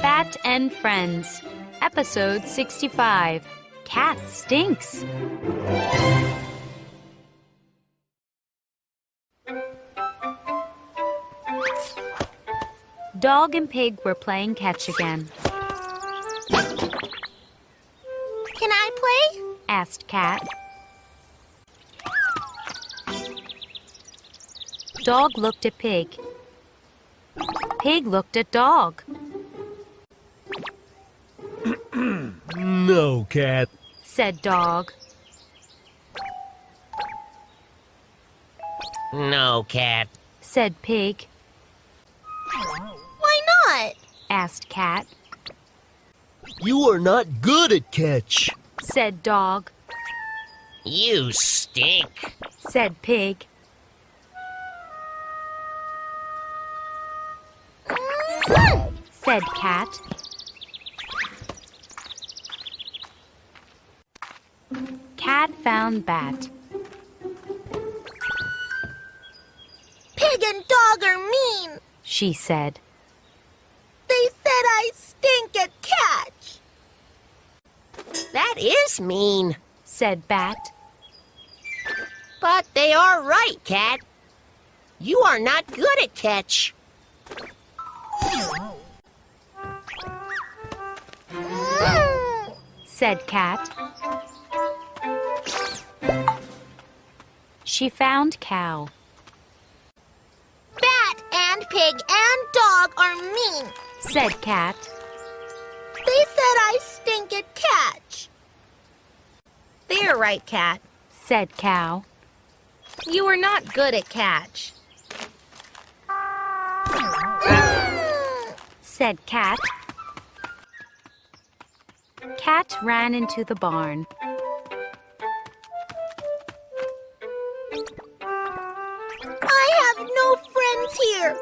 Bat and Friends, Episode 65. Cat Stinks. Dog and Pig were playing catch again. Can I play? Asked Cat. Dog looked at Pig. Pig looked at Dog. No, Cat, said Dog. No, Cat. Said Pig. Why not? Asked Cat. you are not good at catch. Said Dog. You stink. Said Pig. Said Cat. Cat found Bat. Pig and Dog are mean. She said. They said I stink at catch. That is mean. Said Bat. But they are right, Cat. You are not good at catch. Said Cat. She found Cow. Bat and Pig and Dog are mean. Said Cat. They said I stink at catch. They're right, Cat. Said Cow. You are not good at catch. Said Cat. Cat ran into the barn. I have no friends here.